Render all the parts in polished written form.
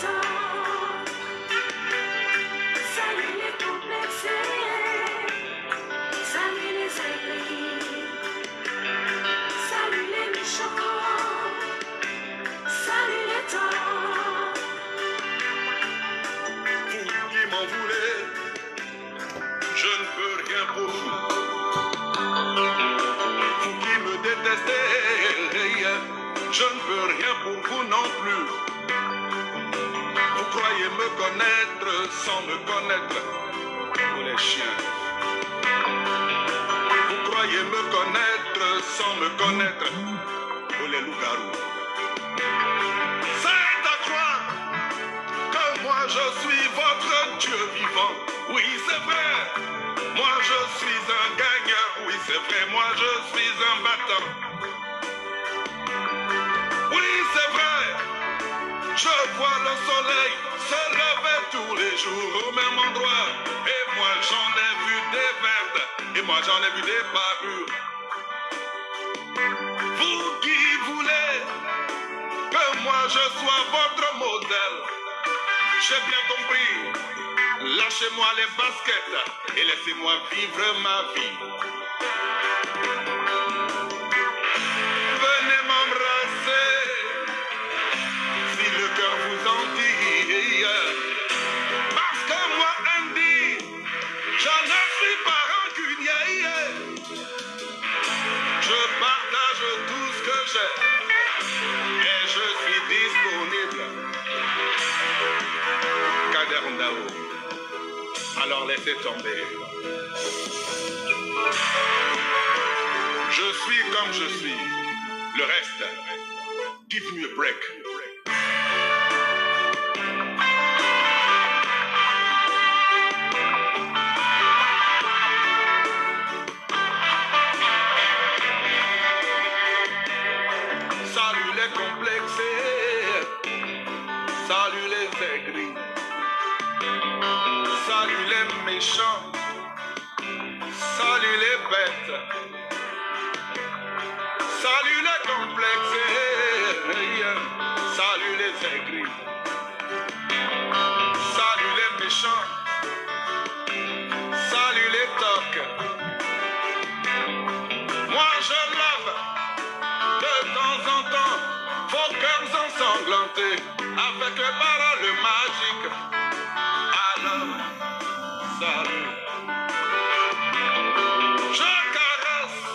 temps, salut les complexés, salut les aigris, salut les méchants, salut les temps. Vous qui m'en voulez, je ne peux rien pour vous. Vous qui me détestez, je ne peux rien pour vous non plus. Vous croyez me connaître sans me connaître, vous les chiens. Vous croyez me connaître sans me connaître, vous les loups-garous. C'est à croire que moi je suis votre Dieu vivant. Oui, c'est vrai. Moi je suis un gagnant. Oui, c'est vrai. Moi je suis un battant. Oui, c'est vrai. Je vois le soleil se lever tous les jours au même endroit. Et moi j'en ai vu des vertes. Et moi j'en ai vu des parures. Vous qui voulez que moi je sois votre modèle, j'ai bien compris. Lâchez-moi les baskets et laissez-moi vivre ma vie. Venez m'embrasser si le cœur vous en dit. Parce que moi, Andy, je ne suis pas rancunier. Je partage tout ce que j'ai et je suis disponible. Kader Ndao. Alors laissez tomber. Je suis comme je suis. Le reste, give me a break. Salut les complexés. Salut les aigris. Salut les méchants, salut les bêtes, salut les complexés, salut les aigris, salut les méchants, salut les tocs. Moi je lave de temps en temps vos cœurs ensanglantés avec les paroles magiques. Alors, salut. Je caresse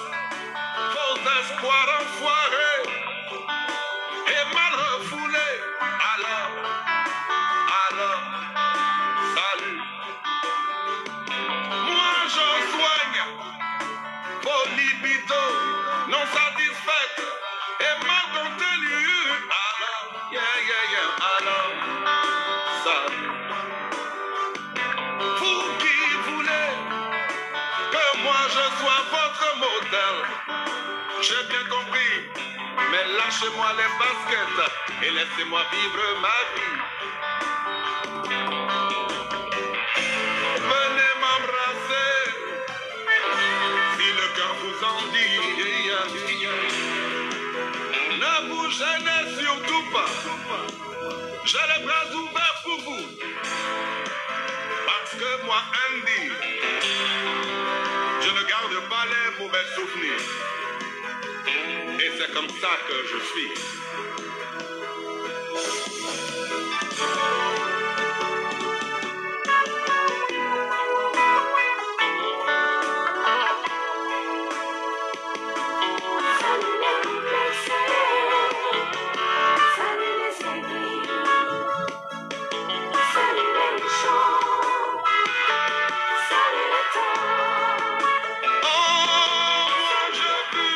vos espoirs enfoirés et mal refoulés. Alors, salut. Moi je soigne vos libidos non satisfaites et mal contenues. Alors, alors, salut. Vous qui voulez que moi je sois votre modèle, j'ai bien compris, mais lâchez-moi les baskets et laissez-moi vivre ma vie. Venez m'embrasser si le cœur vous en dit. Ne vous gênez surtout pas, j'ai les bras ouverts pour vous. Parce que moi, Andy, je ne garde pas les mauvais souvenirs. Et c'est comme ça que je suis. Salut les complexés, salut les aigris, salut les méchants, salut les temps. Oh, moi j'ai vu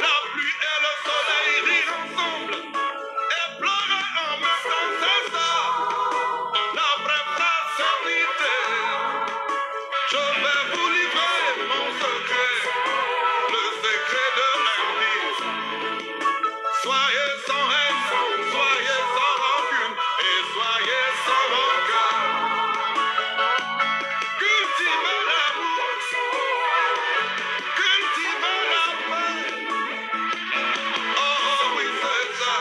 la pluie et le soleil rire ensemble et pleurer en même temps, c'est ça, la vraie fraternité. Je vais vous livrer mon secret, le secret de Andy. Soyez sans haine, soyez sans rancune et soyez sans rancœur. Cultivez l'amour, cultivez la paix. Oh oui c'est ça,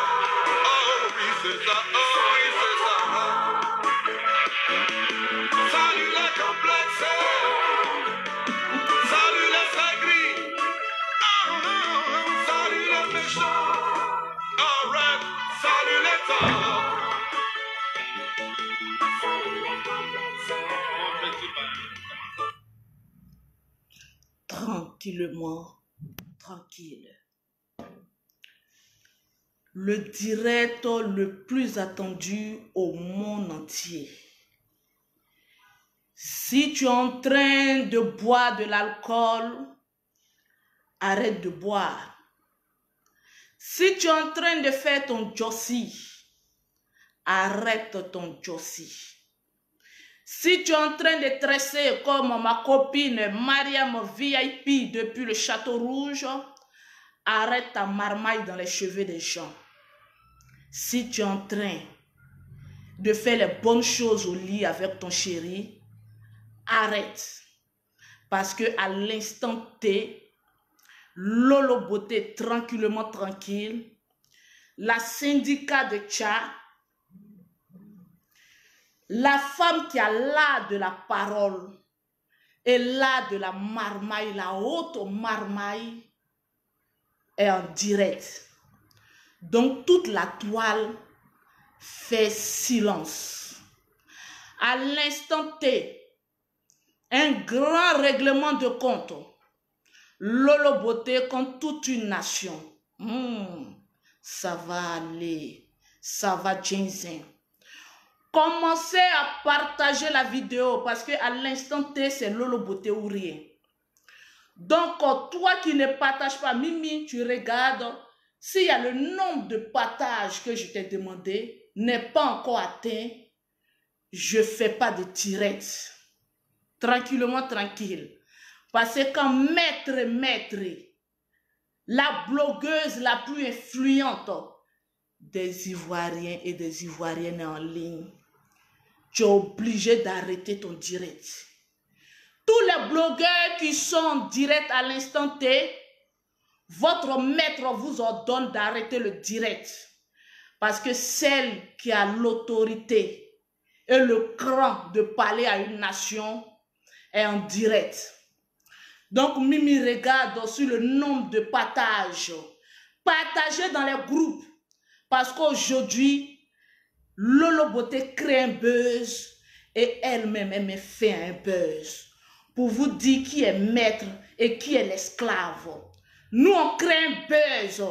oh oui c'est ça, oh oui Salut les aigris. Salut les méchants. Alright. Salut les torts. Salut les complexés. Tranquillement, tranquille. Le direct le plus attendu au monde entier. Si tu es en train de boire de l'alcool, arrête de boire. Si tu es en train de faire ton jossi, arrête ton jossi. Si tu es en train de tresser comme ma copine Mariam VIP depuis le Château Rouge, arrête ta marmaille dans les cheveux des gens. Si tu es en train de faire les bonnes choses au lit avec ton chéri, arrête. Parce que à l'instant T, Lolo Beauté tranquillement tranquille, la syndicat de Tcha, la femme qui a l'art de la parole et l'art de la marmaille, la haute marmaille, est en direct. Donc toute la toile fait silence. À l'instant T, un grand règlement de compte. Lolo Beauté contre toute une nation. Ça va aller. Ça va Jensen. Commencez à partager la vidéo parce que à l'instant T, c'est Lolo Beauté ou rien. Donc, toi qui ne partages pas, Mimi, tu regardes. S'il y a le nombre de partages que je t'ai demandé n'est pas encore atteint, je ne fais pas de direct. Tranquillement, tranquille. Parce que quand maître, la blogueuse la plus influente des Ivoiriens et des Ivoiriennes en ligne, tu es obligé d'arrêter ton direct. Tous les blogueurs qui sont en direct à l'instant T, votre maître vous ordonne d'arrêter le direct. Parce que celle qui a l'autorité et le cran de parler à une nation est en direct. Donc, Mimi regarde sur le nombre de partages. Partagez dans les groupes. Parce qu'aujourd'hui, Lolo Beauté crée un buzz et elle-même, elle me fait un buzz. Pour vous dire qui est maître et qui est l'esclave. Nous, on crée un buzz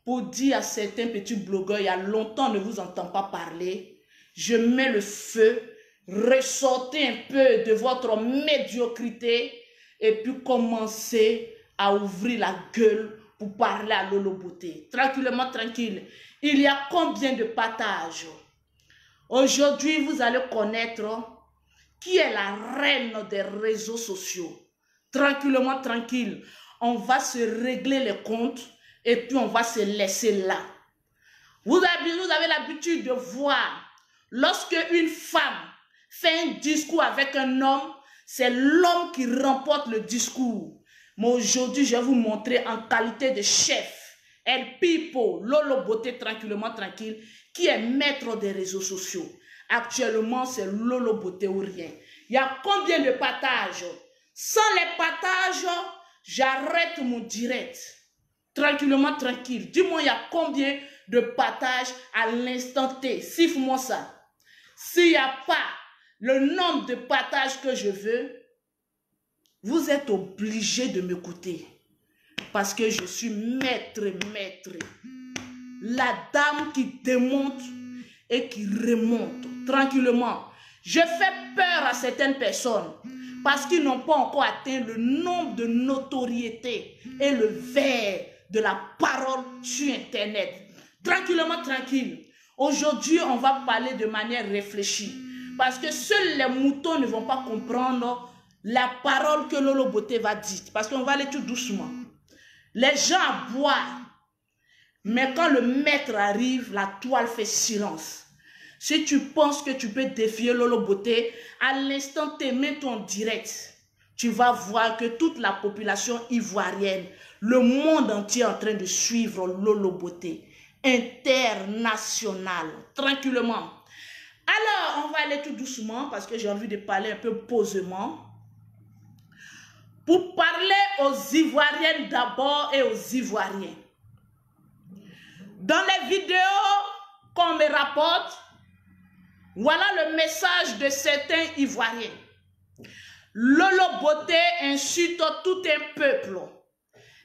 pour dire à certains petits blogueurs, il y a longtemps, on ne vous entend pas parler. Je mets le feu, ressortez un peu de votre médiocrité et puis commencez à ouvrir la gueule pour parler à Lolo Beauté. Tranquillement, tranquille. Il y a combien de partages? Aujourd'hui, vous allez connaître qui est la reine des réseaux sociaux. Tranquillement, tranquille. On va se régler les comptes et puis on va se laisser là. Vous avez l'habitude de voir, lorsque une femme fait un discours avec un homme, c'est l'homme qui remporte le discours. Mais aujourd'hui, je vais vous montrer en qualité de chef, El Pipo, Lolo Beauté, tranquillement, tranquille, qui est maître des réseaux sociaux. Actuellement, c'est Lolo Beauté ou rien. Il y a combien de partages? Sans les partages, j'arrête mon direct. Tranquillement, tranquille. Dis-moi, il y a combien de partages à l'instant T? Siffle-moi ça. S'il n'y a pas le nombre de partages que je veux, vous êtes obligé de m'écouter. Parce que je suis maître. La dame qui démonte et qui remonte tranquillement. Je fais peur à certaines personnes parce qu'ils n'ont pas encore atteint le nombre de notoriété et le verre de la parole sur Internet. Tranquillement, tranquille. Aujourd'hui, on va parler de manière réfléchie. Parce que seuls les moutons ne vont pas comprendre la parole que Lolo Beauté va dire. Parce qu'on va aller tout doucement. Les gens aboient. Mais quand le maître arrive, la toile fait silence. Si tu penses que tu peux défier Lolo Beauté, à l'instant T, mets-toi en direct. Tu vas voir que toute la population ivoirienne, le monde entier est en train de suivre Lolo Beauté. International. Tranquillement. Alors, on va aller tout doucement parce que j'ai envie de parler un peu posément. pour parler aux Ivoiriennes d'abord et aux Ivoiriens. Dans les vidéos qu'on me rapporte, voilà le message de certains Ivoiriens. Lolo Beauté insulte tout un peuple.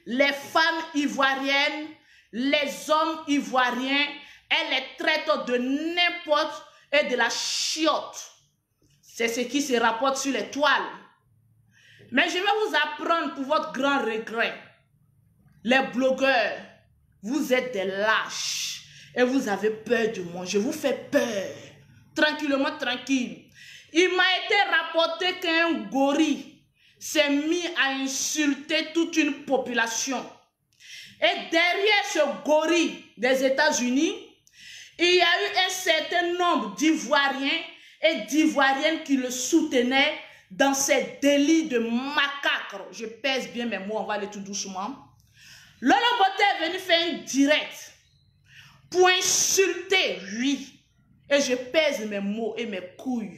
Les femmes ivoiriennes, les hommes ivoiriens, elle les traite de n'importe et de la chiotte. C'est ce qui se rapporte sur les toiles. Mais je vais vous apprendre pour votre grand regret. Les blogueurs, vous êtes des lâches et vous avez peur de moi. Je vous fais peur. Tranquillement, tranquille. Il m'a été rapporté qu'un gorille s'est mis à insulter toute une population. Et derrière ce gorille des États-Unis, il y a eu un certain nombre d'Ivoiriens et d'Ivoiriennes qui le soutenaient dans ces délits de macabre. Je pèse bien mes mots, on va aller tout doucement. Lolo Beauté est venu faire un direct pour insulter, oui, et je pèse mes mots et mes couilles.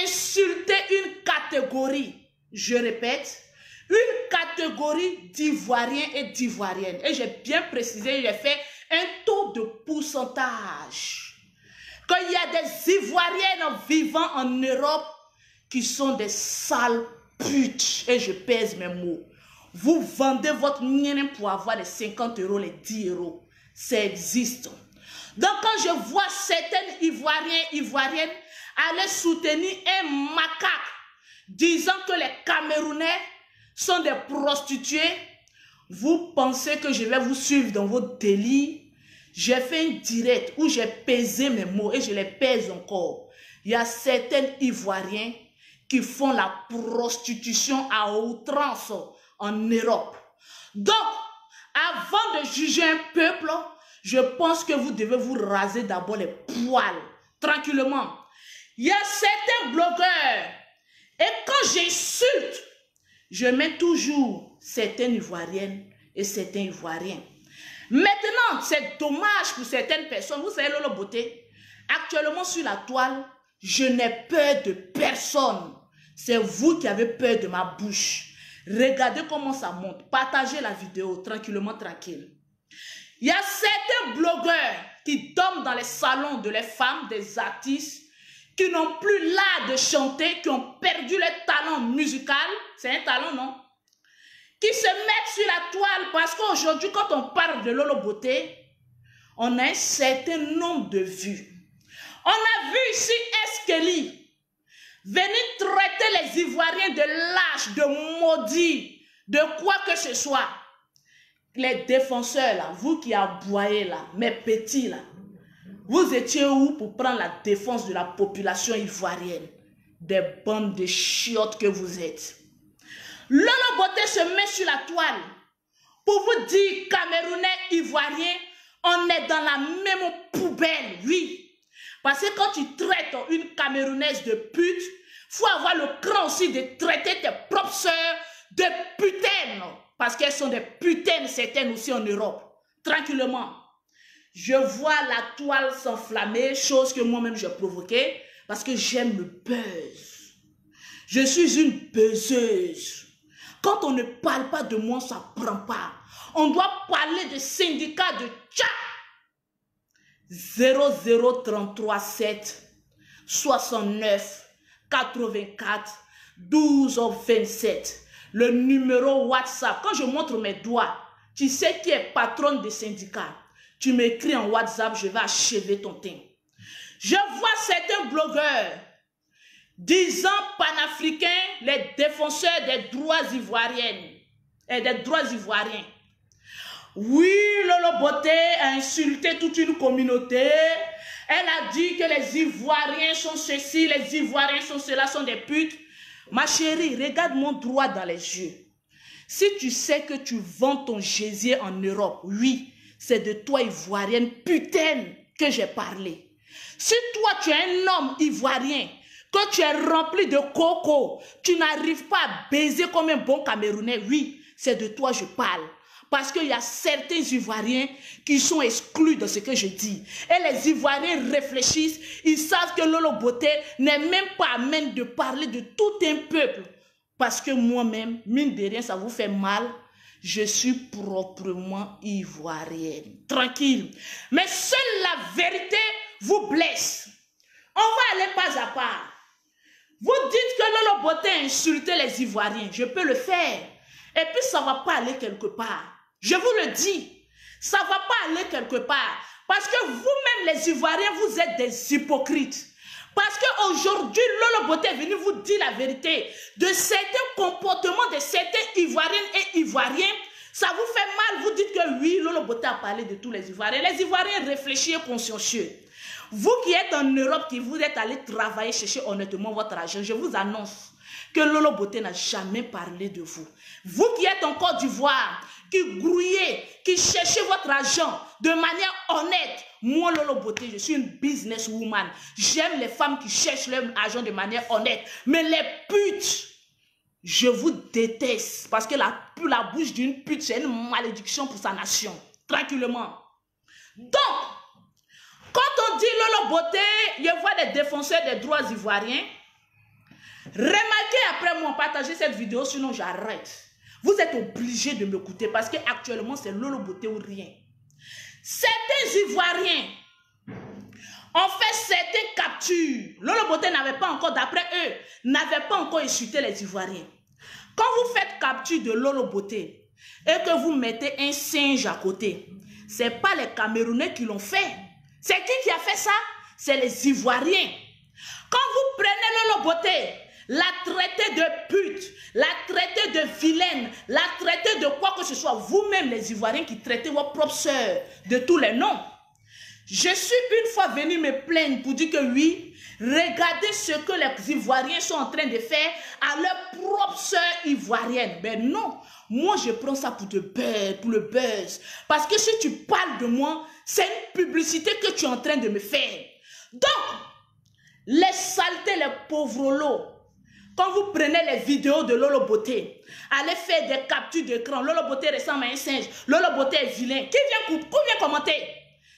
Insulter une catégorie, je répète, une catégorie d'Ivoiriens et d'Ivoiriennes. Et j'ai bien précisé, j'ai fait un taux de pourcentage. Qu'il y a des Ivoiriennes vivant en Europe qui sont des sales putes. Et je pèse mes mots. Vous vendez votre nien pour avoir les 50 €, les 10 €. Ça existe. Donc quand je vois certaines Ivoiriens, Ivoiriennes aller soutenir un macaque disant que les Camerounais sont des prostituées, vous pensez que je vais vous suivre dans vos délits? J'ai fait un direct où j'ai pesé mes mots et je les pèse encore. Il y a certains Ivoiriens qui font la prostitution à outrance en Europe. Donc, avant de juger un peuple, je pense que vous devez vous raser d'abord les poils, tranquillement. Il y a certains blogueurs, et quand j'insulte, je mets toujours certaines Ivoiriennes et certains Ivoiriens. Maintenant, c'est dommage pour certaines personnes. Vous savez, Lolo Beauté, actuellement sur la toile, je n'ai peur de personne. C'est vous qui avez peur de ma bouche. Regardez comment ça monte. Partagez la vidéo tranquillement, tranquille. Il y a certains blogueurs qui dorment dans les salons de les femmes, des artistes, qui n'ont plus l'art de chanter, qui ont perdu leur talent musical. C'est un talent, non? Qui se mettent sur la toile parce qu'aujourd'hui, quand on parle de Lolo Beauté, on a un certain nombre de vues. On a vu ici Eskelly venir traiter les Ivoiriens de lâches, de maudits, de quoi que ce soit. Les défenseurs, là, vous qui aboyez là, mes petits là, vous étiez où pour prendre la défense de la population ivoirienne? Des bandes de chiottes que vous êtes. Lolo Beauté se met sur la toile pour vous dire, Camerounais, Ivoiriens, on est dans la même poubelle, oui. Parce que quand tu traites une Camerounaise de pute, il faut avoir le cran aussi de traiter tes propres sœurs de putaines. Parce qu'elles sont des putaines, certaines aussi en Europe. Tranquillement. Je vois la toile s'enflammer, chose que moi-même j'ai provoquée, parce que j'aime le buzz. Je suis une buzzeuse. Quand on ne parle pas de moi, ça ne prend pas. On doit parler de syndicats de tcha. 0033 7 69 84 12 27. Le numéro WhatsApp. Quand je montre mes doigts, tu sais qui est patronne des syndicats. Tu m'écris en WhatsApp, je vais achever ton teint. Je vois certains blogueurs disant panafricains, les défenseurs des droits ivoiriens et des droits ivoiriens. Oui, Lolo Beauté a insulté toute une communauté. Elle a dit que les Ivoiriens sont ceci, les Ivoiriens sont cela, sont des putes. Ma chérie, regarde-moi droit dans les yeux. Si tu sais que tu vends ton gésier en Europe, oui, c'est de toi, Ivoirienne, putain, que j'ai parlé. Si toi, tu es un homme ivoirien, que tu es rempli de coco, tu n'arrives pas à baiser comme un bon Camerounais, oui, c'est de toi que je parle. Parce qu'il y a certains Ivoiriens qui sont exclus de ce que je dis. Et les Ivoiriens réfléchissent, ils savent que Lolo Beauté n'est même pas à même de parler de tout un peuple. Parce que moi-même, mine de rien, ça vous fait mal. Je suis proprement ivoirienne. Tranquille. Mais seule la vérité vous blesse. On va aller pas à pas. Vous dites que Lolo Beauté a insulté les Ivoiriens. Je peux le faire. Et puis ça ne va pas aller quelque part. Je vous le dis. Ça ne va pas aller quelque part. Parce que vous-même les Ivoiriens, vous êtes des hypocrites. Parce qu'aujourd'hui, Lolo Beauté est venu vous dire la vérité de certains comportements de certains Ivoiriennes et Ivoiriens. Ça vous fait mal, vous dites que oui, Lolo Beauté a parlé de tous les Ivoiriens. Les Ivoiriens réfléchis et consciencieux. Vous qui êtes en Europe, qui vous êtes allé travailler, chercher honnêtement votre argent, je vous annonce que Lolo Beauté n'a jamais parlé de vous. Vous qui êtes en Côte d'Ivoire, qui grouillez, qui cherchez votre argent de manière honnête, moi Lolo Beauté, je suis une businesswoman. J'aime les femmes qui cherchent leur argent de manière honnête. Mais les putes, je vous déteste. Parce que la bouche d'une pute, c'est une malédiction pour sa nation. Tranquillement. Donc, quand on dit Lolo Beauté, je vois des défenseurs des droits ivoiriens. Remarquez après moi, partagez cette vidéo, sinon j'arrête. Vous êtes obligés de m'écouter parce qu'actuellement, c'est Lolo Beauté ou rien. Certains Ivoiriens ont fait certaines captures. Lolo Beauté n'avait pas encore, d'après eux, n'avait pas encore insulté les Ivoiriens. Quand vous faites capture de Lolo Beauté et que vous mettez un singe à côté, ce n'est pas les Camerounais qui l'ont fait. C'est qui a fait ça? C'est les Ivoiriens. Quand vous prenez Lolo Beauté, la traitez de pute, la traitez de vilaine, la traitez de quoi que ce soit, vous-même les Ivoiriens qui traitez vos propres sœurs de tous les noms. Je suis une fois venu me plaindre pour dire que oui, regardez ce que les Ivoiriens sont en train de faire à leurs propres sœurs ivoiriennes. Mais non, moi je prends ça pour le buzz. Parce que si tu parles de moi, c'est une publicité que tu es en train de me faire. Donc, les saletés, les pauvres lots, quand vous prenez les vidéos de Lolo Beauté, allez faire des captures d'écran. Lolo Beauté ressemble à un singe. Lolo Beauté est vilain. Qui vient commenter?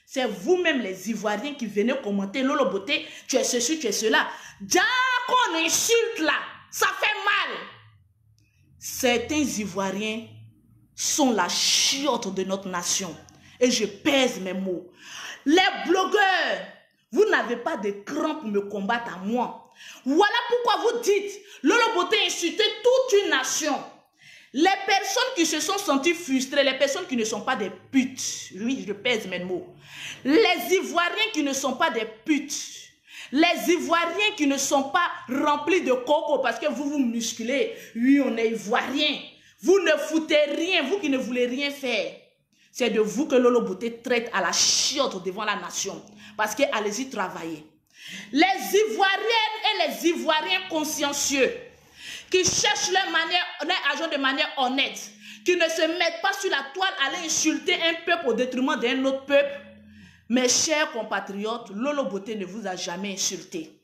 C'est vous-même les Ivoiriens qui venez commenter. Lolo Beauté, tu es ceci, tu es cela. Déjà qu'on insulte là, ça fait mal. Certains Ivoiriens sont la chiotte de notre nation. Et je pèse mes mots. Les blogueurs, vous n'avez pas de cran pour me combattre à moi. Voilà pourquoi vous dites, Lolo Beauté a insulté toute une nation. Les personnes qui se sont senties frustrées, les personnes qui ne sont pas des putes, oui, je pèse mes mots. Les Ivoiriens qui ne sont pas des putes, les Ivoiriens qui ne sont pas remplis de coco parce que vous vous musclez, oui, on est Ivoiriens. Vous ne foutez rien, vous qui ne voulez rien faire. C'est de vous que Lolo Beauté traite à la chiotte devant la nation. Parce que allez-y travailler. Les Ivoiriennes et les Ivoiriens consciencieux qui cherchent leur argent de manière honnête, qui ne se mettent pas sur la toile à aller insulter un peuple au détriment d'un autre peuple. Mes chers compatriotes, Lolo Beauté ne vous a jamais insulté.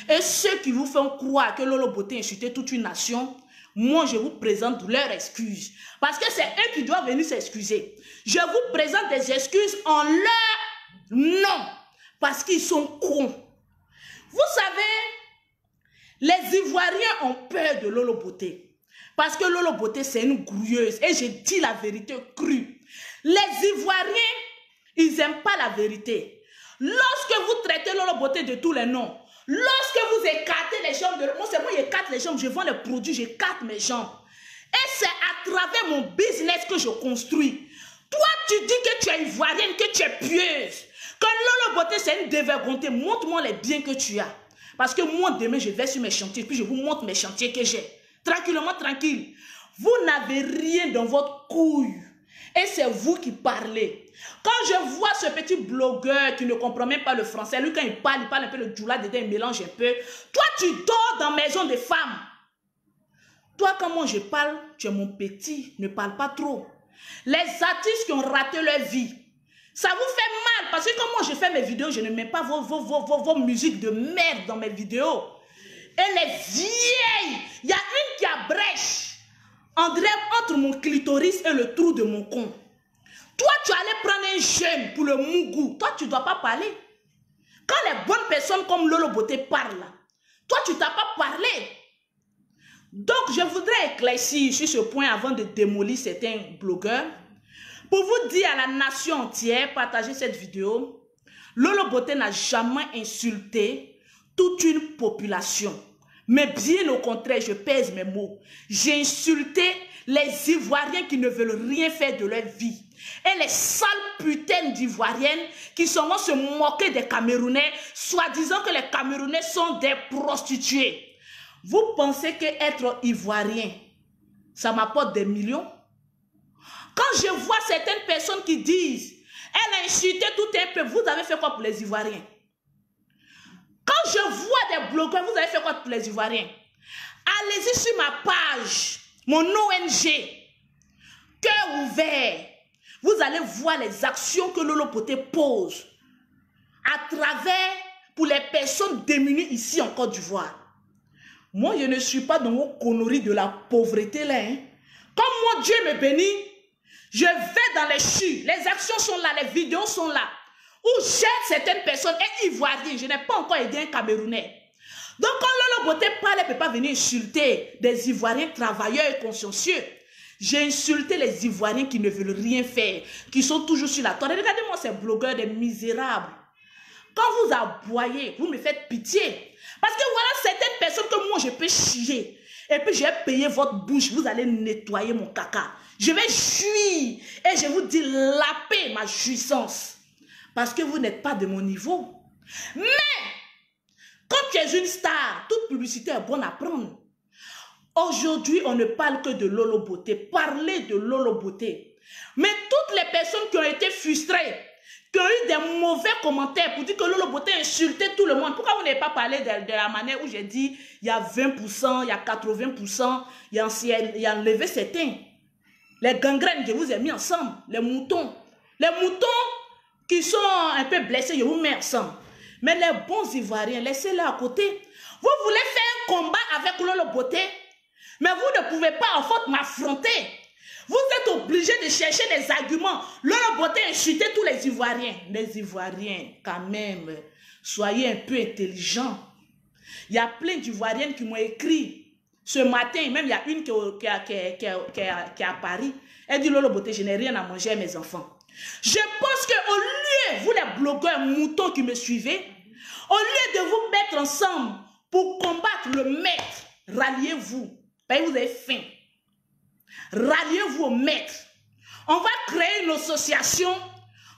Et ceux qui vous font croire que Lolo Beauté a insulté toute une nation, moi je vous présente leurs excuses. Parce que c'est eux qui doivent venir s'excuser. Je vous présente des excuses en leur nom. Parce qu'ils sont cons. Vous savez, les Ivoiriens ont peur de Lolo Beauté. Parce que Lolo Beauté, c'est une grouilleuse. Et je dis la vérité crue. Les Ivoiriens, ils n'aiment pas la vérité. Lorsque vous traitez Lolo Beauté de tous les noms, lorsque vous écartez les jambes, moi c'est moi qui écarte les jambes, je vends les produits, j'écarte mes jambes. Et c'est à travers mon business que je construis. Toi, tu dis que tu es Ivoirienne, que tu es pieuse. Que Lolo Beauté, c'est une dévergondée. Montre-moi les biens que tu as. Parce que moi, demain, je vais sur mes chantiers, puis je vous montre mes chantiers que j'ai. Tranquillement, tranquille. Vous n'avez rien dans votre couille. Et c'est vous qui parlez. Quand je vois ce petit blogueur qui ne comprend même pas le français, lui, quand il parle un peu le djoula dedans, il mélange un peu. Toi, tu dors dans maison de femmes. Toi, quand moi je parle, tu es mon petit, ne parle pas trop. Les artistes qui ont raté leur vie, ça vous fait mal parce que quand moi je fais mes vidéos, je ne mets pas vos musiques de merde dans mes vidéos. Elle est vieille. Il y a une qui a brèche entre mon clitoris et le trou de mon con. Toi, tu allais prendre un jeune pour le mougou. Toi, tu ne dois pas parler. Quand les bonnes personnes comme Lolo Beauté parlent, toi, tu ne t'as pas parlé. Donc, je voudrais éclaircir sur ce point avant de démolir certains blogueurs. Pour vous dire à la nation entière, partagez cette vidéo. Lolo Beauté n'a jamais insulté toute une population. Mais bien au contraire, je pèse mes mots. J'ai insulté les Ivoiriens qui ne veulent rien faire de leur vie. Et les sales putains d'Ivoiriennes qui vont se moquer des Camerounais, soi-disant que les Camerounais sont des prostituées. Vous pensez qu'être Ivoirien, ça m'apporte des millions? Quand je vois certaines personnes qui disent, elle a insulté tout un peuple, vous avez fait quoi pour les Ivoiriens? Quand je vois des blogueurs, vous avez fait quoi pour les Ivoiriens? Allez-y sur ma page, mon ONG, cœur ouvert. Vous allez voir les actions que Lolo Beauté pose à travers pour les personnes démunies ici en Côte d'Ivoire. Moi, je ne suis pas dans vos conneries de la pauvreté là. Hein. Comme moi, Dieu me bénit, je vais dans les chutes. Les actions sont là, les vidéos sont là. Où j'aide certaines personnes et Ivoiriens. Je n'ai pas encore aidé un Camerounais. Donc, quand Lolo Beauté parle, elle ne peut pas venir insulter des Ivoiriens travailleurs et consciencieux. J'ai insulté les Ivoiriens qui ne veulent rien faire, qui sont toujours sur la toile. Regardez-moi ces blogueurs, des misérables. Quand vous aboyez, vous me faites pitié. Parce que voilà certaines personnes que moi je peux chier. Et puis je vais payer votre bouche, vous allez nettoyer mon caca. Je vais jouir et je vous dis laper ma jouissance. Parce que vous n'êtes pas de mon niveau. Mais, quand tu es une star, toute publicité est bonne à prendre. Aujourd'hui, on ne parle que de Lolo Beauté. Parlez de Lolo Beauté. Mais toutes les personnes qui ont été frustrées, qui ont eu des mauvais commentaires pour dire que Lolo Beauté insultait tout le monde. Pourquoi vous n'avez pas parlé de la manière où j'ai dit il y a 20%, il y a 80%, il y a enlevé certains. Les gangrènes, je vous ai mis ensemble. Les moutons. Les moutons qui sont un peu blessés, je vous mets ensemble. Mais les bons Ivoiriens, laissez-les à côté. Vous voulez faire un combat avec Lolo Beauté, mais vous ne pouvez pas en fait m'affronter. Vous êtes obligé de chercher des arguments. Lolo Beauté insulter tous les Ivoiriens. Les Ivoiriens, quand même, soyez un peu intelligents. Il y a plein d'Ivoiriennes qui m'ont écrit. Ce matin, même il y a une qui est à Paris. Elle dit, Lolo Beauté, je n'ai rien à manger à mes enfants. Je pense qu'au lieu, vous les blogueurs moutons qui me suivez, au lieu de vous mettre ensemble pour combattre le maître, ralliez-vous. Parce que vous avez faim. Ralliez-vous au maître. On va créer une association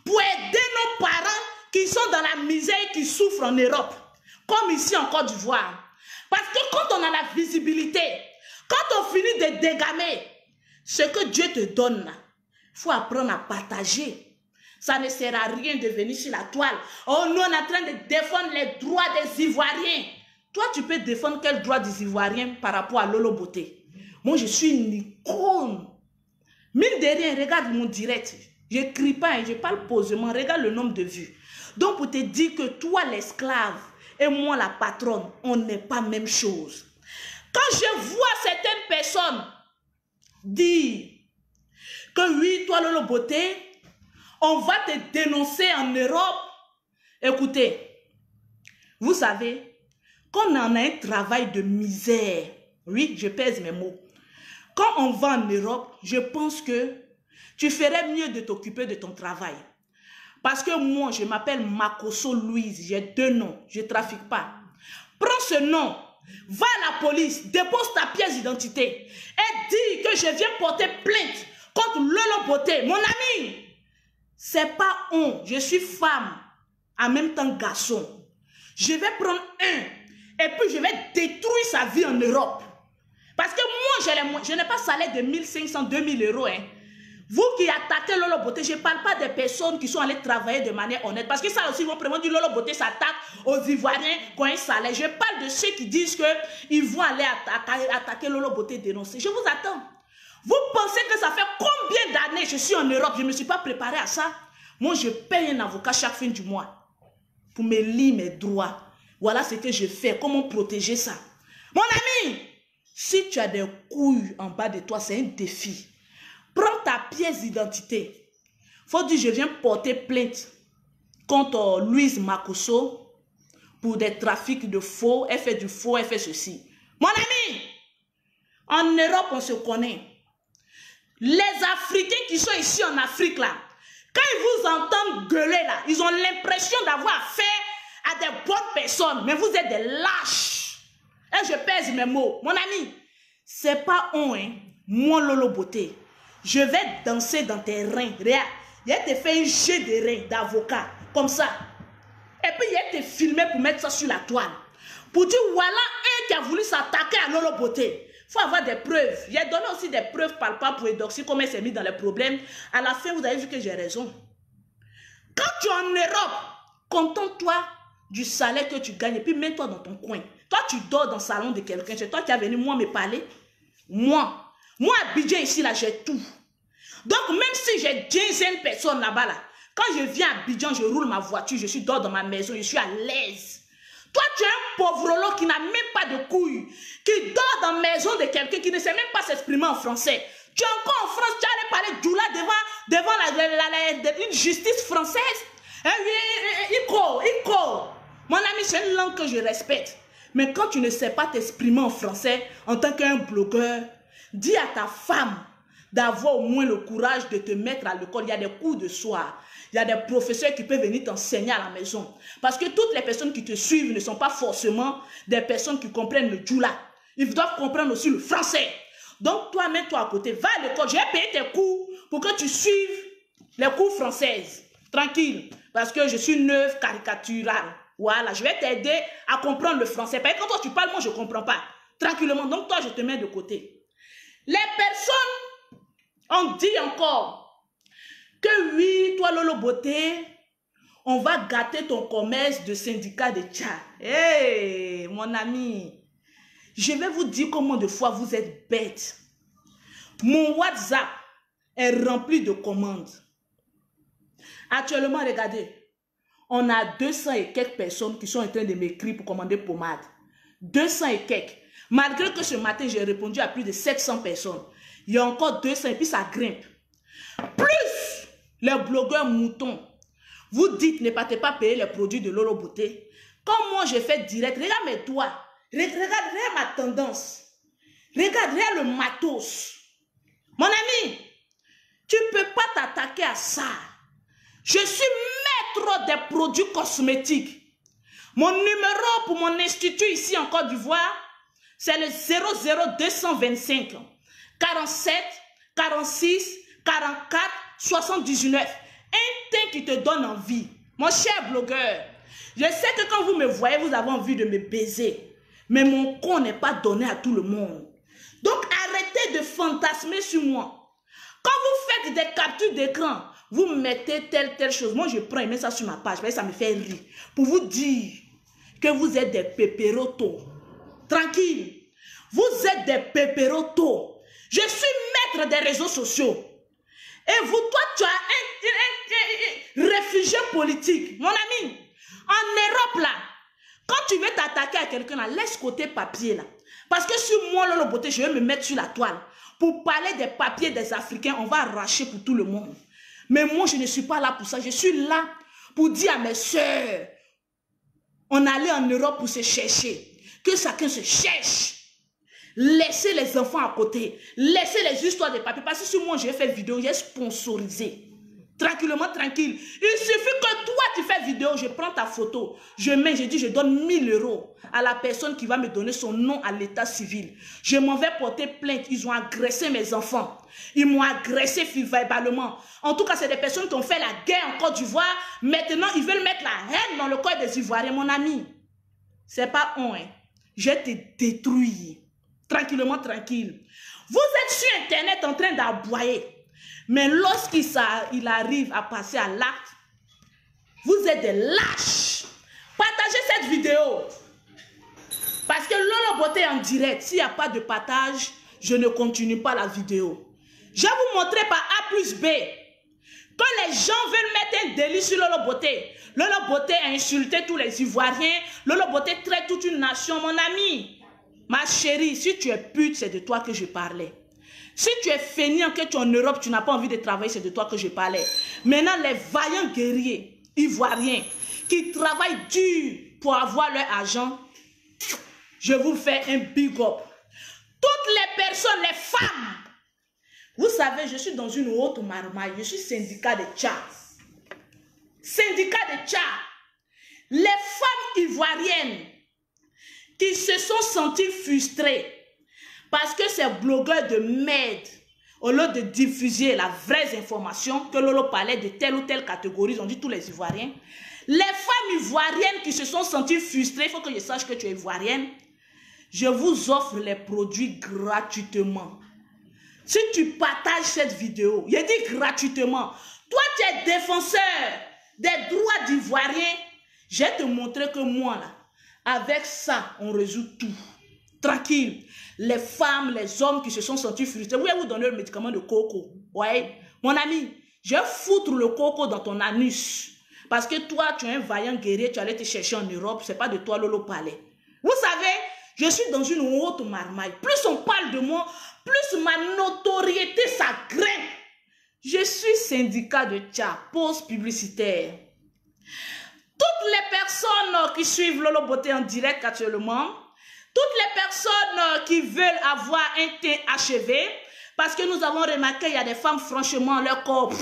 pour aider nos parents qui sont dans la misère et qui souffrent en Europe, comme ici en Côte d'Ivoire. Parce que quand on a la visibilité, quand on finit de dégamer, ce que Dieu te donne là, il faut apprendre à partager. Ça ne sert à rien de venir sur la toile. Oh, nous, on est en train de défendre les droits des Ivoiriens. Toi, tu peux défendre quel droit des Ivoiriens par rapport à Lolo Beauté? Moi, je suis une icône. Mine de rien, regarde mon direct. Je ne crie pas, je parle posément. Regarde le nombre de vues. Donc, pour te dire que toi, l'esclave, et moi, la patronne, on n'est pas même chose. Quand je vois certaines personnes dire que oui, toi, Lolo Beauté, on va te dénoncer en Europe. Écoutez, vous savez, quand on a un travail de misère, oui, je pèse mes mots. Quand on va en Europe, je pense que tu ferais mieux de t'occuper de ton travail. Parce que moi, je m'appelle Makosso Louise, j'ai 2 noms, je ne trafique pas. Prends ce nom, va à la police, dépose ta pièce d'identité et dis que je viens porter plainte contre Lolo Beauté, mon ami. C'est pas on, je suis femme, en même temps garçon. Je vais prendre un et puis je vais détruire sa vie en Europe. Parce que moi, je n'ai pas salaire de 1500, 2000 euros. Hein. Vous qui attaquez Lolo Beauté, je ne parle pas des personnes qui sont allées travailler de manière honnête. Parce que ça aussi, ils vont vraiment dire Lolo Beauté s'attaque aux Ivoiriens qui ont un salaire. Je parle de ceux qui disent qu'ils vont aller attaquer Lolo Beauté, dénoncer. Je vous attends. Vous pensez que ça fait combien d'années je suis en Europe? Je ne me suis pas préparé à ça. Moi, je paye un avocat chaque fin du mois pour me lire mes droits. Voilà ce que je fais. Comment protéger ça? Mon ami, si tu as des couilles en bas de toi, c'est un défi. Prends ta pièce d'identité. Faut dire, je viens porter plainte contre Louise Makosso pour des trafics de faux. Elle fait du faux, elle fait ceci. Mon ami, En Europe, on se connaît. Les Africains qui sont ici en Afrique, là, quand ils vous entendent gueuler, là, ils ont l'impression d'avoir affaire à des bonnes personnes. Mais vous êtes des lâches. Et je pèse mes mots. Mon ami, c'est pas on, hein. Moi, Lolo Beauté, je vais danser dans tes reins. Regarde, il a été fait un jet de reins d'avocat, comme ça. Et puis, il a été filmé pour mettre ça sur la toile. Pour dire, voilà un qui a voulu s'attaquer à Lolo Beauté. Il faut avoir des preuves. Il a donné aussi des preuves palpables pour Eudoxie, comme elle s'est mise dans les problèmes. À la fin, vous avez vu que j'ai raison. Quand tu es en Europe, contente-toi du salaire que tu gagnes et puis mets-toi dans ton coin. Toi, tu dors dans le salon de quelqu'un. C'est toi qui as venu, moi, me parler. Moi, Abidjan, ici, là, j'ai tout. Donc, même si j'ai 15 personnes là-bas, là, quand je viens à Abidjan, je roule ma voiture, je suis dehors dans ma maison, je suis à l'aise. Toi, tu es un pauvre qui n'a même pas de couilles, qui dort dans la maison de quelqu'un qui ne sait même pas s'exprimer en français. Tu es encore en France, tu allais parler d'Oula devant une justice française. Iko. Mon ami, c'est une langue que je respecte. Mais quand tu ne sais pas t'exprimer en français, en tant qu'un blogueur, dis à ta femme d'avoir au moins le courage de te mettre à l'école. Il y a des cours de soir. Il y a des professeurs qui peuvent venir t'enseigner à la maison. Parce que toutes les personnes qui te suivent ne sont pas forcément des personnes qui comprennent le djoula. Ils doivent comprendre aussi le français. Donc, toi, mets-toi à côté. Va à l'école. J'ai payé tes cours pour que tu suives les cours françaises. Tranquille. Parce que je suis une œuvre caricaturale. Voilà. Je vais t'aider à comprendre le français. Parce que quand toi, tu parles, moi, je ne comprends pas. Tranquillement. Donc, toi, je te mets de côté. Les personnes ont dit encore que oui, toi, Lolo Beauté, on va gâter ton commerce de syndicat de Tchad. Hé, mon ami, je vais vous dire combien de fois vous êtes bête. Mon WhatsApp est rempli de commandes. Actuellement, regardez, on a 200 et quelques personnes qui sont en train de m'écrire pour commander pommade. 200 et quelques. Malgré que ce matin, j'ai répondu à plus de 700 personnes. Il y a encore 200 et puis ça grimpe. Plus les blogueurs moutons. Vous dites, ne partez pas payer les produits de Lolo Beauté. Comme moi, je fais direct. Regarde mes doigts. Regarde ma tendance. Regarde le matos. Mon ami, tu ne peux pas t'attaquer à ça. Je suis maître des produits cosmétiques. Mon numéro pour mon institut ici en Côte d'Ivoire, c'est le 00225 47 46 44 79. Un teint qui te donne envie. Mon cher blogueur, je sais que quand vous me voyez, vous avez envie de me baiser. Mais mon corps n'est pas donné à tout le monde. Donc arrêtez de fantasmer sur moi. Quand vous faites des captures d'écran, vous mettez telle chose. Moi, je prends et mets ça sur ma page. Ça me fait rire. Pour vous dire que vous êtes des pépérotos. Tranquille. Vous êtes des pépérotos. Je suis maître des réseaux sociaux. Et vous, toi, tu as un réfugié politique. Mon ami, en Europe, là, quand tu veux t'attaquer à quelqu'un, là, laisse côté papier, là. Parce que sur moi, Lolo Beauté, je vais me mettre sur la toile. Pour parler des papiers des Africains, on va arracher pour tout le monde. Mais moi, je ne suis pas là pour ça. Je suis là pour dire à mes soeurs, on allait en Europe pour se chercher. Que chacun se cherche. Laissez les enfants à côté. Laissez les histoires de papier. Parce que sur moi, j'ai fait vidéo, j'ai sponsorisé. Tranquillement, tranquille. Il suffit que toi, tu fais vidéo, je prends ta photo. Je dis, je donne 1000 € à la personne qui va me donner son nom à l'état civil. Je m'en vais porter plainte. Ils ont agressé mes enfants. Ils m'ont agressé verbalement. En tout cas, c'est des personnes qui ont fait la guerre en Côte d'Ivoire. Maintenant, ils veulent mettre la haine dans le corps des Ivoiriens. Mon ami, c'est pas on, hein. Je vais te détruire. Tranquillement, tranquille. Vous êtes sur Internet en train d'aboyer. Mais lorsqu'il arrive à passer à l'acte, vous êtes des lâches. Partagez cette vidéo. Parce que Lolo Beauté est en direct. S'il n'y a pas de partage, je ne continue pas la vidéo. Je vais vous montrer par A plus B. Quand les gens veulent mettre un délit sur Lolo Beauté, Lolo Beauté a insulté tous les Ivoiriens. Lolo Beauté traite toute une nation, mon ami. Ma chérie, si tu es pute, c'est de toi que je parlais. Si tu es feignant, que tu es en Europe, tu n'as pas envie de travailler, c'est de toi que je parlais. Maintenant, les vaillants guerriers ivoiriens qui travaillent dur pour avoir leur argent, je vous fais un big up. Toutes les personnes, les femmes. Vous savez, je suis dans une haute marmaille. Je suis syndicat de Tchad. Syndicat de Tchad. Les femmes ivoiriennes qui se sont senties frustrées parce que ces blogueurs de merde, au lieu de diffuser la vraie information, que Lolo parlait de telle ou telle catégorie, ils ont dit tous les Ivoiriens. Les femmes ivoiriennes qui se sont senties frustrées, il faut que je sache que tu es ivoirienne. Je vous offre les produits gratuitement. Si tu partages cette vidéo, je dis gratuitement, toi tu es défenseur des droits d'Ivoiriens, je vais te montrer que moi là, avec ça, on résout tout. Tranquille. Les femmes, les hommes qui se sont sentis frustrés, vous allez vous donner le médicament de coco. Ouais. Mon ami, je vais foutre le coco dans ton anus. Parce que toi, tu es un vaillant guerrier, tu allais te chercher en Europe, c'est pas de toi Lolo parlait. Vous savez, je suis dans une haute marmaille. Plus on parle de moi, plus ma notoriété s'aggrave. Je suis syndicat de Tchad, pause publicitaire. Toutes les personnes qui suivent Lolo Beauté en direct actuellement, toutes les personnes qui veulent avoir un teint achevé, parce que nous avons remarqué, il y a des femmes, franchement, leur corps,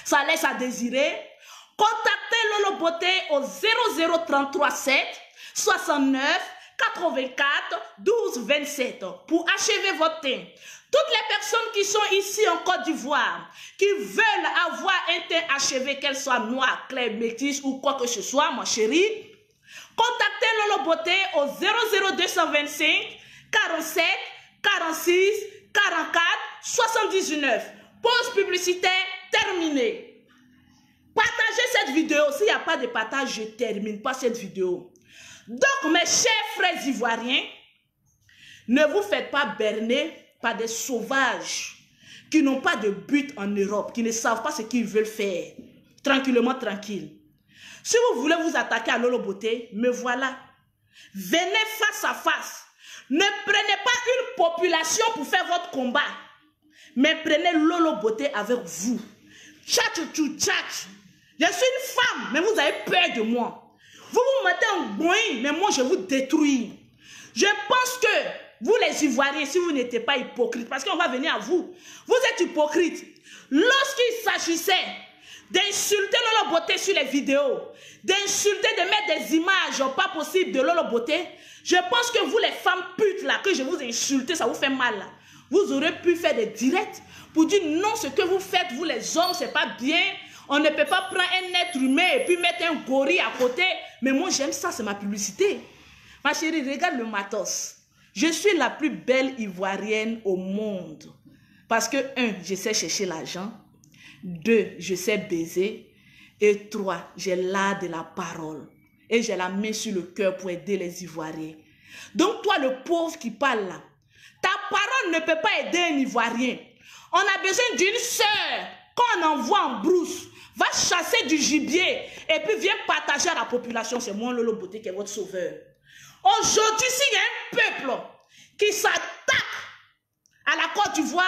ça laisse à désirer. Contactez Lolo Beauté au 00337 69 84 12 27 pour achever votre teint. Toutes les personnes qui sont ici en Côte d'Ivoire, qui veulent avoir un teint achevé, qu'elle soit noire, claire, métisse ou quoi que ce soit, ma chérie, contactez Lolo Beauté au 00225 47 46 44 79. Pause publicitaire terminée. Partagez cette vidéo. S'il n'y a pas de partage, je ne termine pas cette vidéo. Donc, mes chers frères ivoiriens, ne vous faites pas berner par des sauvages qui n'ont pas de but en Europe, qui ne savent pas ce qu'ils veulent faire. Tranquillement, tranquille. Si vous voulez vous attaquer à Lolo Beauté, me voilà. Venez face à face. Ne prenez pas une population pour faire votre combat, mais prenez Lolo Beauté avec vous. Tchatchou tchatch. Je suis une femme, mais vous avez peur de moi. Vous vous mettez en boing, mais moi je vous détruis. Je pense que vous les Ivoiriens, si vous n'étiez pas hypocrite, parce qu'on va venir à vous, vous êtes hypocrite. Lorsqu'il s'agissait d'insulter Lolo Beauté sur les vidéos, d'insulter, de mettre des images pas possibles de Lolo Beauté, je pense que vous les femmes putes là, que je vous ai insulté, ça vous fait mal là. Vous aurez pu faire des directs pour dire non, ce que vous faites, vous les hommes, c'est pas bien. On ne peut pas prendre un être humain et puis mettre un gorille à côté. Mais moi, j'aime ça, c'est ma publicité. Ma chérie, regarde le matos. Je suis la plus belle Ivoirienne au monde. Parce que, 1, je sais chercher l'argent. 2, je sais baiser. Et 3, j'ai l'art de la parole. Et j'ai la main sur le cœur pour aider les Ivoiriens. Donc, toi, le pauvre qui parle là, ta parole ne peut pas aider un Ivoirien. On a besoin d'une sœur qu'on envoie en brousse. Va chasser du gibier et puis viens partager à la population. C'est moi, Lolo Beauté, qui est votre sauveur. Aujourd'hui, s'il y a un peuple qui s'attaque à la Côte d'Ivoire,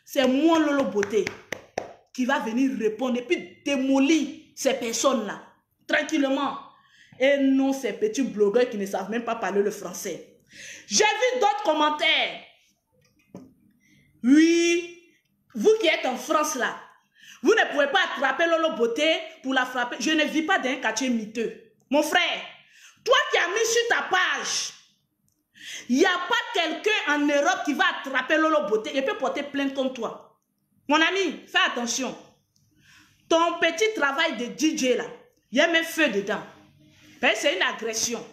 c'est moi, Lolo Beauté, qui va venir répondre et puis démolir ces personnes-là, tranquillement. Et non, ces petits blogueurs qui ne savent même pas parler le français. J'ai vu d'autres commentaires. Oui, vous qui êtes en France là, vous ne pouvez pas attraper Lolo Beauté pour la frapper. Je ne vis pas d'un quartier miteux. Mon frère, toi qui as mis sur ta page, il n'y a pas quelqu'un en Europe qui va attraper Lolo Beauté et peut porter plainte contre toi. Mon ami, fais attention. Ton petit travail de DJ là, il y a même feu dedans. C'est une agression.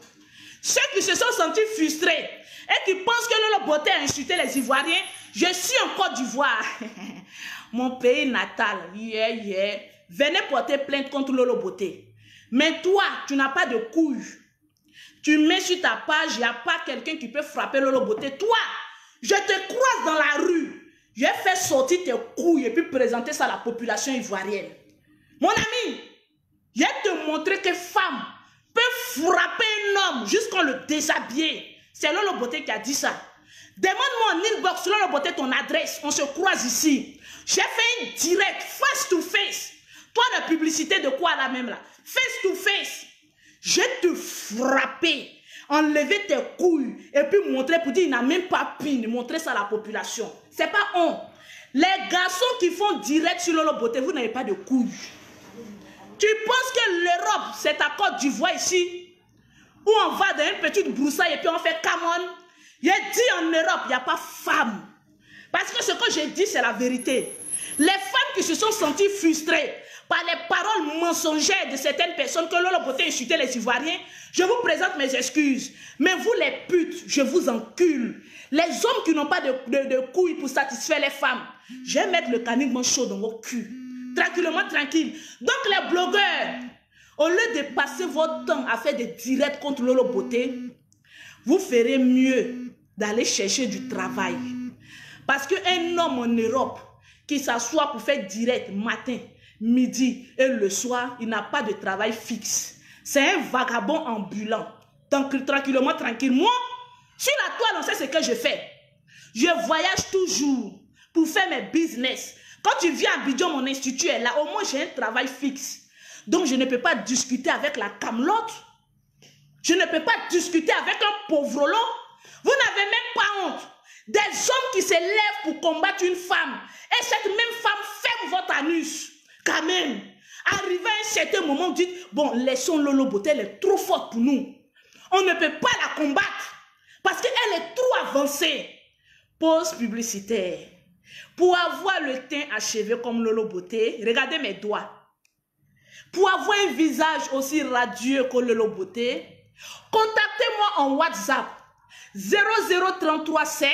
Ceux qui se sont sentis frustrés et qui pensent que Lolo Beauté a insulté les Ivoiriens, je suis en Côte d'Ivoire. Mon pays natal, venez porter plainte contre Lolo Beauté. Mais toi, tu n'as pas de couilles. Tu mets sur ta page, il n'y a pas quelqu'un qui peut frapper Lolo Beauté. Toi, je te croise dans la rue. Je vais faire sortir tes couilles et puis présenter ça à la population ivoirienne. Mon ami, je vais te montrer que femme peut frapper un homme jusqu'à le déshabiller. C'est Lolo Beauté qui a dit ça. Demande-moi en inbox, Lolo Beauté, ton adresse. On se croise ici. J'ai fait une direct, face to face. Toi, la publicité de quoi là même là? Face to face. Je vais te frapper. enlever tes couilles et puis montrer pour dire il n'a même pas pine, montrer ça à la population. C'est pas honte. Les garçons qui font direct sur Lolo Beauté, vous n'avez pas de couilles. Tu penses que l'Europe, c'est à Côte d'Ivoire ici, où on va dans une petite broussaille et puis on fait come on. J'ai dit en Europe, il n'y a pas femme. Parce que ce que j'ai dit, c'est la vérité. Les femmes qui se sont senties frustrées par les paroles mensongères de certaines personnes que Lolo Beauté insultait les Ivoiriens, je vous présente mes excuses. Mais vous les putes, je vous encule. Les hommes qui n'ont pas de couilles pour satisfaire les femmes, je vais mettre le canigment chaud dans vos culs. Tranquillement, tranquille. Donc les blogueurs, au lieu de passer votre temps à faire des directs contre Lolo Beauté, vous ferez mieux d'aller chercher du travail. Parce qu'un homme en Europe qui s'assoit pour faire direct matin, midi et le soir, il n'a pas de travail fixe. C'est un vagabond ambulant. Donc, tranquillement, tranquille. Moi, sur la toile, on sait ce que je fais. Je voyage toujours pour faire mes business. Quand tu viens à Abidjan, mon institut est là. Au moins, j'ai un travail fixe. Donc, je ne peux pas discuter avec la camelote. Je ne peux pas discuter avec un pauvre lot. Vous n'avez même pas honte. Des hommes qui se lèvent pour combattre une femme. Et cette même femme ferme votre anus. Quand même. Arrivé à un certain moment, vous dites, bon, laissons Lolo Beauté, elle est trop forte pour nous. On ne peut pas la combattre. Parce qu'elle est trop avancée. Pause publicitaire. Pour avoir le teint achevé comme Lolo Beauté, regardez mes doigts. Pour avoir un visage aussi radieux que Lolo Beauté, contactez-moi en WhatsApp 00337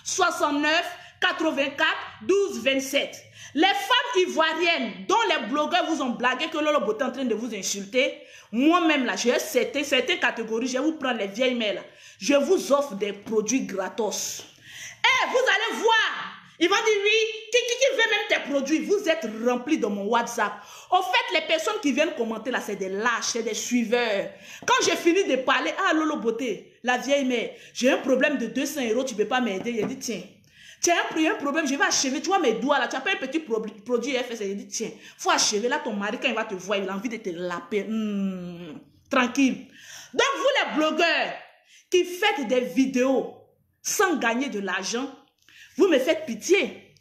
69 84 12 27. Les femmes ivoiriennes dont les blogueurs vous ont blagué que Lolo Beauté est en train de vous insulter, moi-même là, j'ai certaines catégories, je vais vous prendre les vieilles mails. Je vous offre des produits gratos. Eh, vous allez voir. Ils vont dire oui, qui veut même tes produits? Vous êtes remplis dans mon WhatsApp. En fait, les personnes qui viennent commenter là, c'est des lâches, c'est des suiveurs. Quand j'ai fini de parler, ah Lolo Beauté, la vieille mère, j'ai un problème de 200 €, tu ne peux pas m'aider. Il dit tiens, tu as un problème, je vais achever, tu vois mes doigts là, tu as pas un petit produit FS. Il dit tiens, il faut achever là ton mari quand il va te voir, il a envie de te laper. Tranquille. Donc vous les blogueurs qui faites des vidéos sans gagner de l'argent, vous me faites pitié.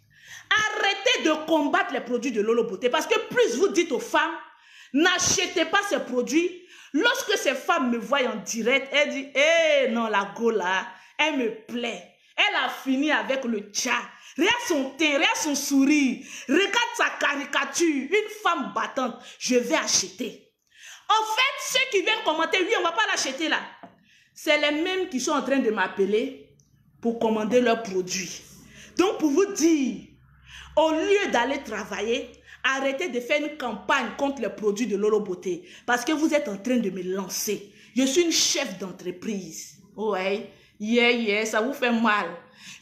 Arrêtez de combattre les produits de Lolo Beauté. Parce que plus vous dites aux femmes, n'achetez pas ces produits. Lorsque ces femmes me voient en direct, elles disent, eh non, la go là, elle me plaît. Elle a fini avec le tcha. Regarde son teint, regarde son sourire. Regarde sa caricature. Une femme battante. Je vais acheter. En fait, ceux qui viennent commenter, oui, on ne va pas l'acheter là. C'est les mêmes qui sont en train de m'appeler pour commander leurs produits. Donc, pour vous dire, au lieu d'aller travailler, arrêtez de faire une campagne contre les produits de Lolo Beauté. Parce que vous êtes en train de me lancer. Je suis une chef d'entreprise. Ouais, ça vous fait mal.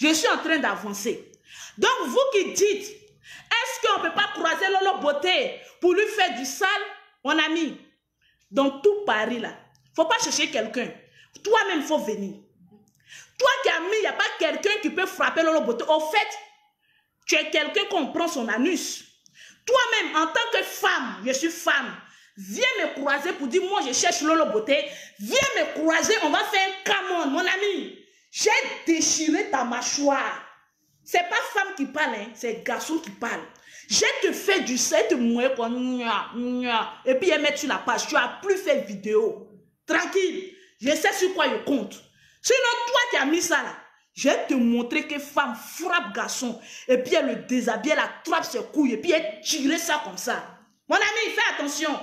Je suis en train d'avancer. Donc, vous qui dites, est-ce qu'on ne peut pas croiser Lolo Beauté pour lui faire du sale? Mon ami, dans tout Paris, là, il ne faut pas chercher quelqu'un. Toi-même, il faut venir. Toi qui as mis, il n'y a pas quelqu'un qui peut frapper Lolo Beauté. Au fait, tu es quelqu'un qu'on prend son anus. Toi-même, en tant que femme, je suis femme, viens me croiser pour dire, moi je cherche Lolo Beauté. Viens me croiser, on va faire un camon. Mon ami, j'ai déchiré ta mâchoire. C'est pas femme qui parle, hein, c'est garçon qui parle. Je te fais du sein, te mouiller comme et puis elle met sur la page. Tu n'as plus fait vidéo. Tranquille, je sais sur quoi je compte. Sinon, toi qui as mis ça là, je vais te montrer que femme frappe garçon. Et puis elle le déshabille, elle attrape ses couilles. Et puis elle tire ça comme ça. Mon ami, fais attention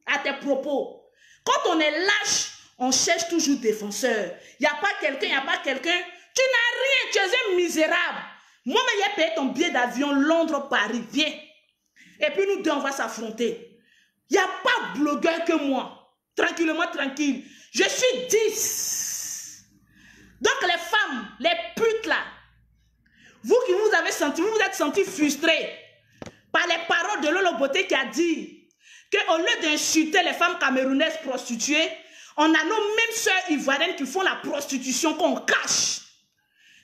à tes propos. Quand on est lâche, on cherche toujours défenseur. Il n'y a pas quelqu'un, il n'y a pas quelqu'un. Tu n'as rien, tu es un misérable. Moi-même, j'ai payé ton billet d'avion Londres-Paris. Viens. Et puis nous deux, on va s'affronter. Il n'y a pas de blogueur que moi. Tranquillement, tranquille. Je suis 10. Donc les femmes, les putes là, vous qui vous avez senti, vous vous êtes senti frustrés par les paroles de Lolo Beauté qui a dit qu'au lieu d'insulter les femmes camerounaises prostituées, on a nos mêmes sœurs ivoiriennes qui font la prostitution qu'on cache.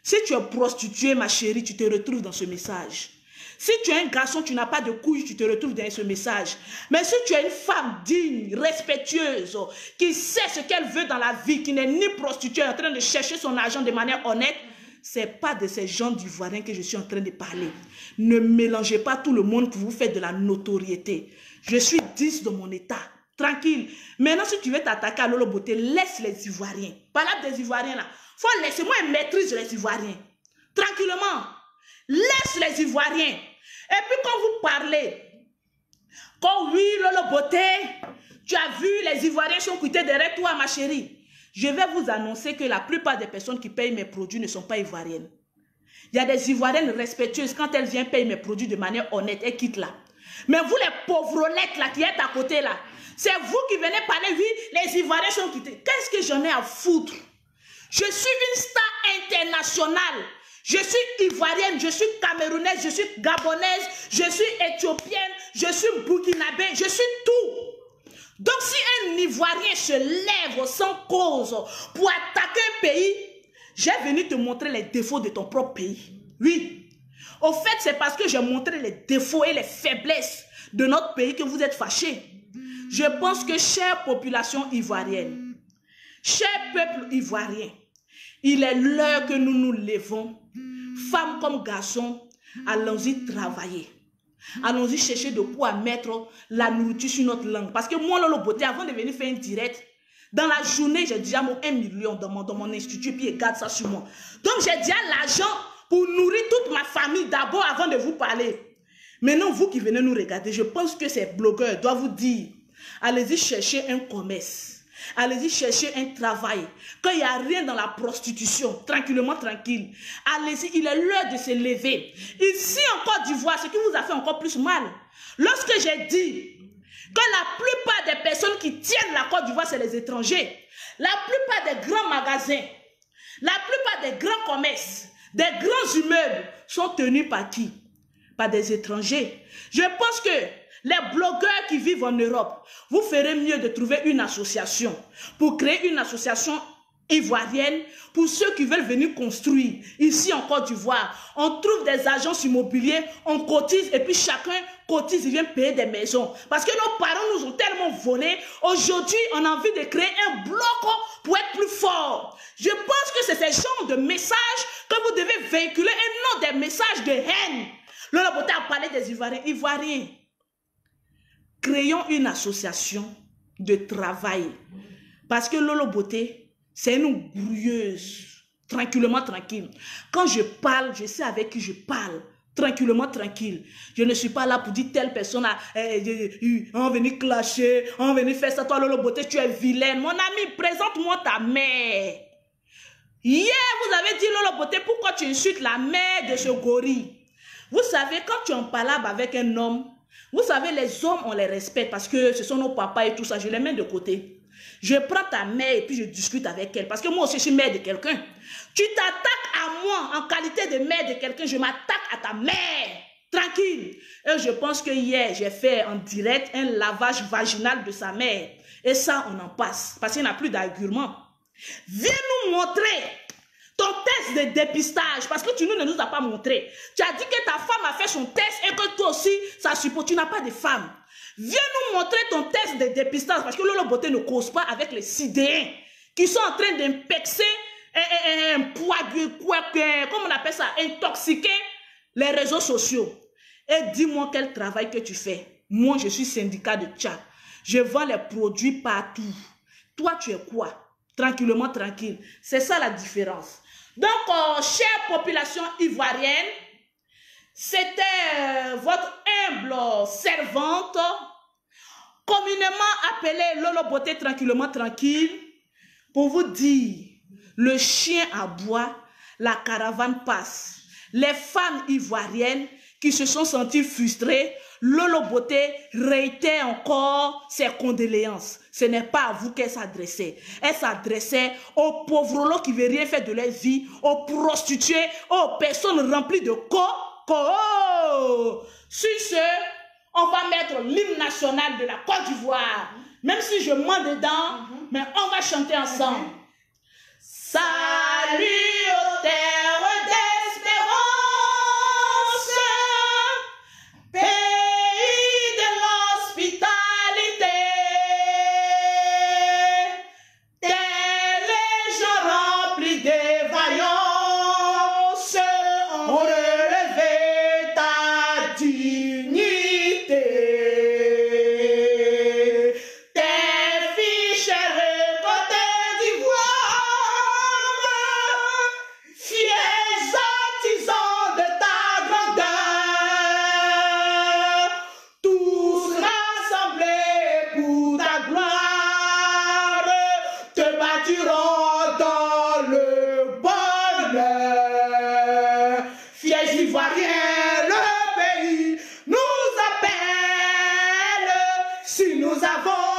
Si tu es prostituée, ma chérie, tu te retrouves dans ce message. Si tu es un garçon, tu n'as pas de couilles, tu te retrouves dans ce message. Mais si tu es une femme digne, respectueuse, qui sait ce qu'elle veut dans la vie, qui n'est ni prostituée, en train de chercher son argent de manière honnête, c'est pas de ces gens d'ivoiriens que je suis en train de parler. Ne mélangez pas tout le monde pour vous faire de la notoriété. Je suis 10 dans mon état. Tranquille. Maintenant, si tu veux t'attaquer à Lolo Beauté, laisse les Ivoiriens. Pas là des Ivoiriens là. Faut laisser moi maîtrise les Ivoiriens. Tranquillement. Laisse les Ivoiriens. Et puis quand vous parlez, quand oui, Lolo Beauté, tu as vu, les Ivoiriens sont quittés derrière toi, ma chérie. Je vais vous annoncer que la plupart des personnes qui payent mes produits ne sont pas ivoiriennes. Il y a des Ivoiriennes respectueuses, quand elles viennent payer mes produits de manière honnête, elles quittent là. Mais vous, les pauvrolettes là, qui êtes à côté là, c'est vous qui venez parler, oui, les Ivoiriens sont quittés. Qu'est-ce que j'en ai à foutre? Je suis une star internationale. Je suis ivoirienne, je suis camerounaise, je suis gabonaise, je suis éthiopienne, je suis burkinabé, je suis tout. Donc si un Ivoirien se lève sans cause pour attaquer un pays, j'ai venu te montrer les défauts de ton propre pays. Oui. Au fait, c'est parce que j'ai montré les défauts et les faiblesses de notre pays que vous êtes fâchés. Je pense que, chère population ivoirienne, cher peuple ivoirien, il est l'heure que nous nous levons, femmes comme garçons, allons-y travailler. Allons-y chercher de quoi mettre la nourriture sur notre langue. Parce que moi, Lolo Beauté, avant de venir faire une direct, dans la journée, j'ai déjà mon 1 million dans mon institut, puis garde ça sur moi. Donc, j'ai déjà l'argent pour nourrir toute ma famille d'abord avant de vous parler. Maintenant, vous qui venez nous regarder, je pense que ces blogueurs doivent vous dire, allez-y chercher un commerce. Allez-y chercher un travail. Quand il n'y a rien dans la prostitution, tranquillement, tranquille. Allez-y, il est l'heure de se lever. Ici en Côte d'Ivoire, ce qui vous a fait encore plus mal. Lorsque j'ai dit que la plupart des personnes qui tiennent la Côte d'Ivoire, c'est les étrangers. La plupart des grands magasins, la plupart des grands commerces, des grands immeubles sont tenus par qui? Par des étrangers. Je pense que les blogueurs qui vivent en Europe, vous ferez mieux de trouver une association pour créer une association ivoirienne pour ceux qui veulent venir construire. Ici en Côte d'Ivoire, on trouve des agences immobilières, on cotise et puis chacun cotise, il vient payer des maisons. Parce que nos parents nous ont tellement volé, aujourd'hui on a envie de créer un bloc pour être plus fort. Je pense que c'est ce genre de messages que vous devez véhiculer et non des messages de haine. Lolo Beauté a parlé des Ivoiriens. Créons une association de travail. Parce que Lolo Beauté, c'est une grouilleuse. Tranquillement, tranquille. Quand je parle, je sais avec qui je parle. Tranquillement, tranquille. Je ne suis pas là pour dire telle personne on va venir clasher, on va venir faire ça. Toi, Lolo Beauté, tu es vilaine. Mon ami, présente-moi ta mère. Hier, vous avez dit, Lolo Beauté, pourquoi tu insultes la mère de ce gorille? Vous savez, quand tu en parles avec un homme, vous savez, les hommes, on les respecte parce que ce sont nos papas et tout ça. Je les mets de côté. Je prends ta mère et puis je discute avec elle. Parce que moi aussi, je suis mère de quelqu'un. Tu t'attaques à moi en qualité de mère de quelqu'un. Je m'attaque à ta mère. Tranquille. Et je pense que hier, j'ai fait en direct un lavage vaginal de sa mère. Et ça, on en passe. Parce qu'il n'y a plus d'argument. Viens nous montrer ton test de dépistage, parce que tu ne nous as pas montré. Tu as dit que ta femme a fait son test et que toi aussi, ça suppose, tu n'as pas de femme. Viens nous montrer ton test de dépistage, parce que Lolo Beauté ne cause pas avec les Sidéens qui sont en train d'impexer, comment on appelle ça, intoxiquer les réseaux sociaux. Et dis-moi quel travail que tu fais. Moi, je suis syndicat de Tchad. Je vends les produits partout. Toi, tu es quoi? Tranquillement, tranquille. C'est ça la différence. Donc, chère population ivoirienne, c'était votre humble servante, communément appelée Lolo Beauté tranquillement tranquille, pour vous dire, le chien aboie, la caravane passe. Les femmes ivoiriennes qui se sont senties frustrées, Lolo Beauté réitère encore ses condoléances. Ce n'est pas à vous qu'elle s'adressait. Elle s'adressait aux pauvres qui ne veulent rien faire de leur vie, aux prostituées, aux personnes remplies de Sur ce, on va mettre l'hymne national de la Côte d'Ivoire. Même si je mens dedans, mais on va chanter ensemble. Salut aux terres d'espérance, grandirons dans le bonheur. Fiers Ivoiriens, le pays nous appelle. Si nous avons